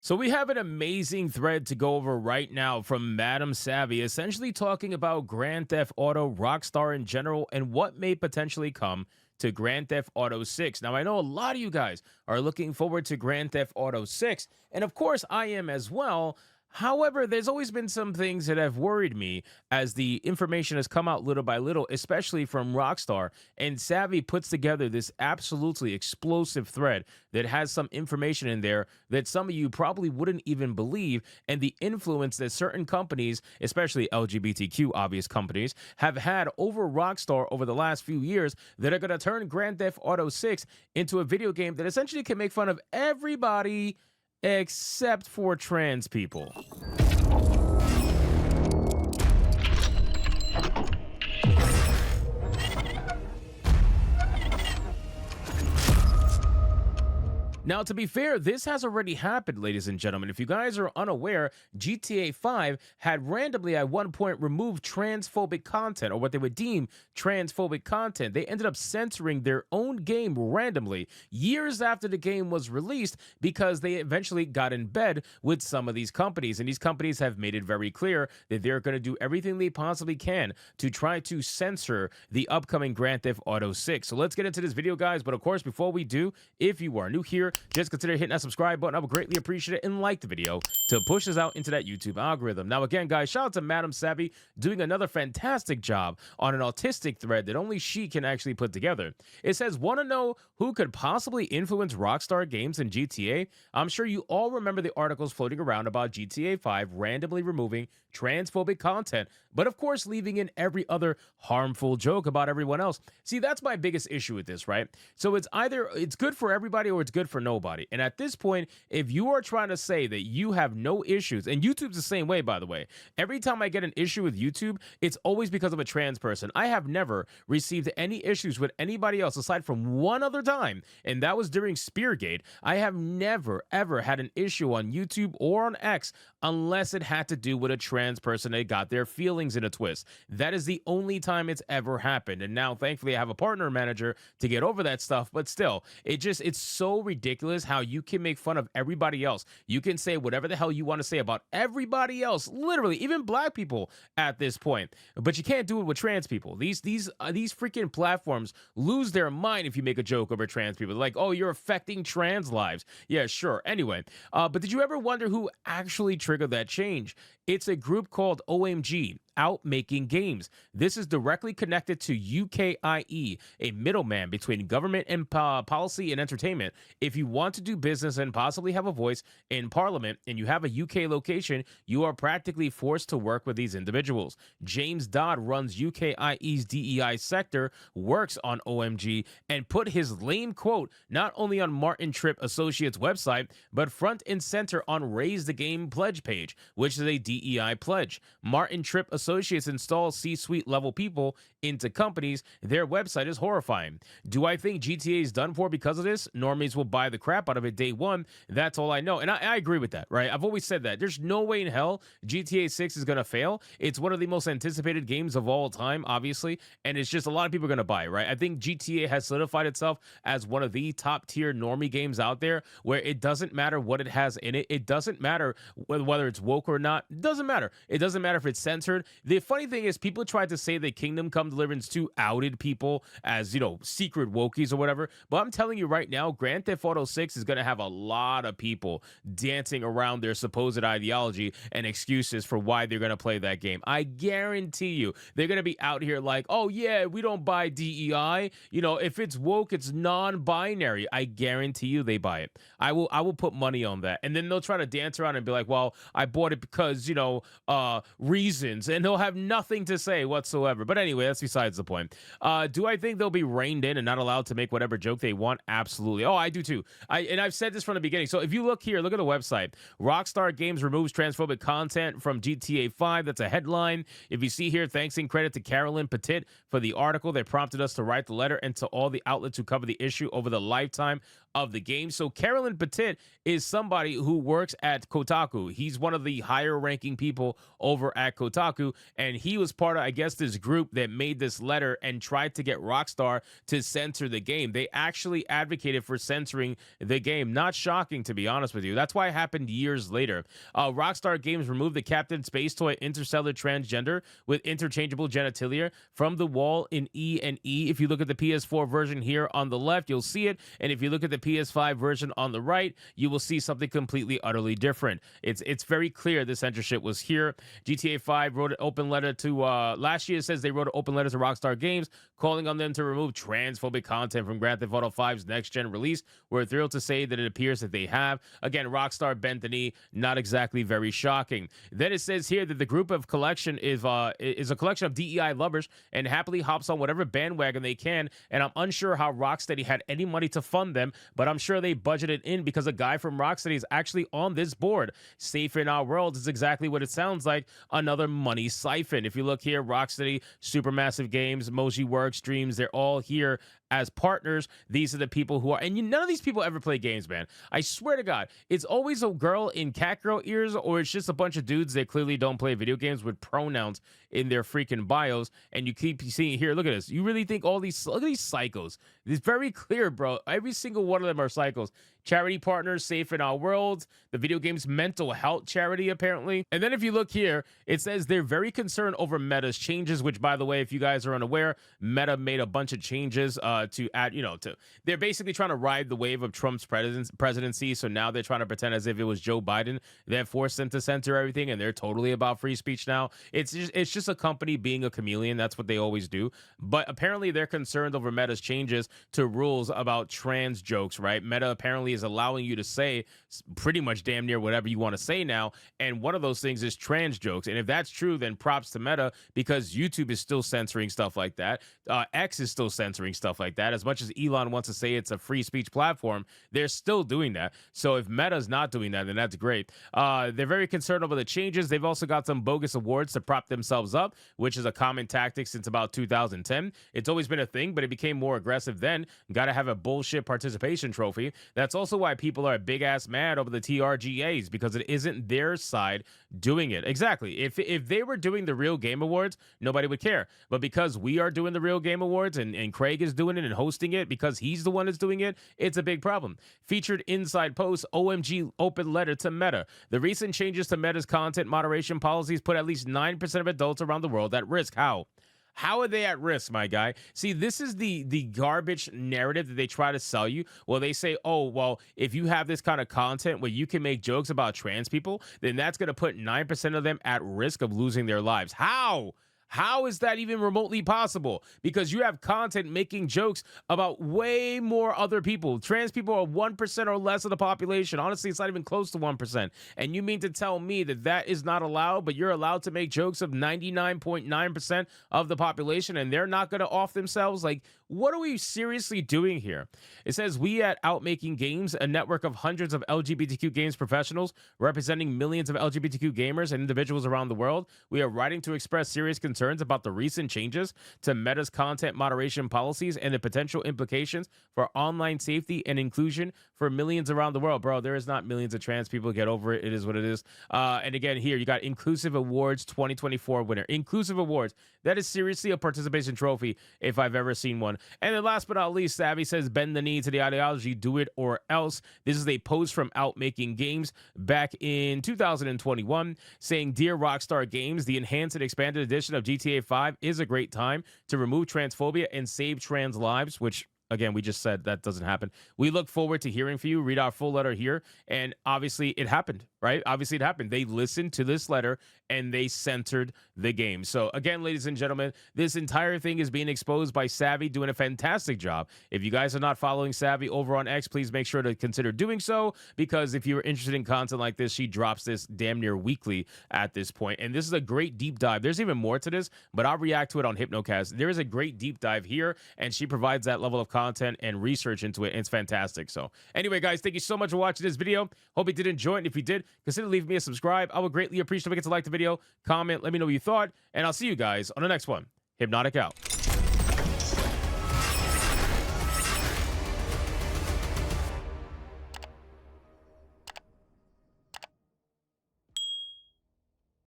So we have an amazing thread to go over right now from Madam Savvy, essentially talking about Grand Theft Auto, Rockstar in general, and what may potentially come to Grand Theft Auto 6. Now, I know a lot of you guys are looking forward to Grand Theft Auto 6, and of course I am as well. However, there's always been some things that have worried me as the information has come out little by little, especially from Rockstar. And Savvy puts together this absolutely explosive thread that has some information in there that some of you probably wouldn't even believe, and the influence that certain companies, especially LGBTQ obvious companies, have had over Rockstar over the last few years that are going to turn Grand Theft Auto 6 into a video game that essentially can make fun of everybody except for trans people. Now, to be fair, this has already happened, ladies and gentlemen. If you guys are unaware, GTA 5 had randomly at one point removed transphobic content, or what they would deem transphobic content. They ended up censoring their own game randomly years after the game was released because they eventually got in bed with some of these companies. And these companies have made it very clear that they're going to do everything they possibly can to try to censor the upcoming Grand Theft Auto 6. So let's get into this video, guys. But of course, before we do, if you are new here, just consider hitting that subscribe button. I would greatly appreciate it, and like the video to push us out into that YouTube algorithm. Now, again, guys, shout out to Madam Savvy doing another fantastic job on an autistic thread that only she can actually put together. It says, want to know who could possibly influence Rockstar Games and GTA? I'm sure you all remember the articles floating around about GTA 5 randomly removing transphobic content, but of course leaving in every other harmful joke about everyone else. See, that's my biggest issue with this, right? So it's either it's good for everybody or it's good for nobody. And at this point, if you are trying to say that you have no issues, and YouTube's the same way, by the way, every time I get an issue with YouTube, it's always because of a trans person. I have never received any issues with anybody else aside from one other time, and that was during Speargate. I have never, ever had an issue on YouTube or on X unless it had to do with a trans person that got their feelings in a twist. That is the only time it's ever happened. And now, thankfully, I have a partner manager to get over that stuff. But still, it's so ridiculous how you can make fun of everybody else. You can say whatever the hell you want to say about everybody else, literally, even black people at this point. But you can't do it with trans people. These freaking platforms lose their mind if you make a joke over trans people. They're like, oh, you're affecting trans lives. Yeah, sure. Anyway, but did you ever wonder who actually triggered that change? It's a group called OMG, Out Making Games. This is directly connected to UKIE, a middleman between government and policy and entertainment. If you want to do business and possibly have a voice in parliament and you have a UK location, you are practically forced to work with these individuals. James Dodd runs UKIE's DEI sector, works on OMG, and put his lame quote not only on Martin Tripp Associates website, but front and center on Raise the Game pledge page, which is a DEI pledge. Martin Tripp Associates installs C-suite level people into companies. Their website is horrifying. Do I think GTA is done for because of this? Normies will buy the crap out of it day one. That's all I know. And I agree with that, right? I've always said that. There's no way in hell GTA 6 is going to fail. It's one of the most anticipated games of all time, obviously. And it's just a lot of people are going to buy, right? I think GTA has solidified itself as one of the top tier normie games out there where it doesn't matter what it has in it. It doesn't matter whether it's woke or not. It doesn't matter. It doesn't matter if it's censored. The funny thing is people tried to say that Kingdom Come Deliverance 2 outed people as, secret wokies or whatever. But I'm telling you right now, Grand Theft Auto 6 is going to have a lot of people dancing around their supposed ideology and excuses for why they're going to play that game. I guarantee you they're going to be out here like, oh yeah, we don't buy DEI. If it's woke, it's non-binary. I guarantee you they buy it. I will put money on that. And then they'll try to dance around and be like, well, I bought it because, reasons, and they'll have nothing to say whatsoever. But anyway, that's besides the point. Do I think they'll be reined in and not allowed to make whatever joke they want? Absolutely. Oh, I do too. I've said this from the beginning. So if you look here, look at the website. Rockstar Games removes transphobic content from GTA 5. That's a headline. If you see here, thanks and credit to Carolyn Petit for the article that prompted us to write the letter, and to all the outlets who cover the issue over the lifetime of the game. So Carolyn Petit is somebody who works at Kotaku. He's one of the higher ranking people over at Kotaku, and he was part of, I guess, this group that made this letter and tried to get Rockstar to censor the game. They actually advocated for censoring the game. Not shocking, to be honest with you. That's why it happened years later. Rockstar Games removed the Captain Space Toy interstellar transgender with interchangeable genitalia from the wall in E and E. If you look at the PS4 version here on the left, you'll see it. And if you look at the PS5 version on the right, you will see something completely, utterly different. It's very clear the censorship was here. GTA 5 wrote an open letter to, last year it says they wrote an open letter to Rockstar Games calling on them to remove transphobic content from Grand Theft Auto 5's next-gen release. We're thrilled to say that it appears that they have. Again, Rockstar bent the knee, not exactly very shocking. Then it says here that the group of collection is a collection of DEI lovers and happily hops on whatever bandwagon they can, and I'm unsure how Rocksteady had any money to fund them, but I'm sure they budgeted in because a guy from Rocksteady is actually on this board. Safe in Our World is exactly what it sounds like, another money siphon. If you look here, Rocksteady, Supermassive Games, Emoji Works, Dreams, they're all here as partners. These are the people who are, and none of these people ever play games, man. I swear to God, it's always a girl in cat girl ears, or it's just a bunch of dudes that clearly don't play video games with pronouns in their freaking bios. And you keep seeing here, look at this. You really think all these, look at these psychos. It's very clear, bro. Every single one of them are psychos. Charity partners, Safe in Our World, the video game's mental health charity, apparently. And then if you look here, it says they're very concerned over Meta's changes, which, by the way, if you guys are unaware, Meta made a bunch of changes to add, they're basically trying to ride the wave of Trump's presidency. So now they're trying to pretend as if it was Joe Biden that forced them to censor everything, and they're totally about free speech now. It's just a company being a chameleon. That's what they always do. But apparently they're concerned over Meta's changes to rules about trans jokes, right? Meta apparently is allowing you to say pretty much damn near whatever you want to say now, and one of those things is trans jokes. And if that's true, then props to Meta, because YouTube is still censoring stuff like that. X is still censoring stuff like that. As much as Elon wants to say it's a free speech platform, they're still doing that. So if Meta's not doing that, then that's great. They're very concerned over the changes. They've also got some bogus awards to prop themselves up, which is a common tactic since about 2010. It's always been a thing, but it became more aggressive then. Got to have a bullshit participation trophy. That's also why people are big ass mad over the TRGAs, because it isn't their side doing it. Exactly. If they were doing the Real Game Awards, nobody would care. But because we are doing the Real Game Awards and Craig is doing it and hosting it because he's the one that's doing it, it's a big problem. Featured inside post, OMG open letter to Meta. The recent changes to Meta's content moderation policies put at least 9% of adults around the world at risk. How? How are they at risk, my guy? See, this is the garbage narrative that they try to sell you. Well, they say, oh, well, if you have this kind of content where you can make jokes about trans people, then that's going to put 9% of them at risk of losing their lives. How? How is that even remotely possible? Because you have content making jokes about way more other people. Trans people are 1% or less of the population. Honestly, it's not even close to 1%. And you mean to tell me that that is not allowed, but you're allowed to make jokes of 99.9% of the population and they're not going to off themselves? Like, what are we seriously doing here? It says, we at Outmaking Games, a network of hundreds of LGBTQ games professionals representing millions of LGBTQ gamers and individuals around the world, we are writing to express serious concerns about the recent changes to Meta's content moderation policies and the potential implications for online safety and inclusion for millions around the world. Bro, there is not millions of trans people. Get over it. It is what it is. And again, here you got Inclusive Awards 2024 winner. Inclusive Awards. That is seriously a participation trophy if I've ever seen one. And then last but not least, Savvy says, bend the knee to the ideology, do it or else. This is a post from Outmaking Games back in 2021 saying, Dear Rockstar Games, the enhanced and expanded edition of GTA 5 is a great time to remove transphobia and save trans lives, which again, we just said that doesn't happen. We look forward to hearing from you. Read our full letter here. And obviously it happened, right? Obviously it happened. They listened to this letter and they censored the game. So again, ladies and gentlemen, this entire thing is being exposed by Savvy, doing a fantastic job. If you guys are not following Savvy over on X, please make sure to consider doing so, because if you're interested in content like this, she drops this damn near weekly at this point. And this is a great deep dive. There's even more to this, but I'll react to it on Hypnocast. There is a great deep dive here, and she provides that level of content and research into it, and it's fantastic. So anyway, guys, thank you so much for watching this video. Hope you did enjoy it, and if you did, consider leaving me a subscribe. I would greatly appreciate it if you get to like the video, comment, let me know what you thought, and I'll see you guys on the next one. Hypnotic out.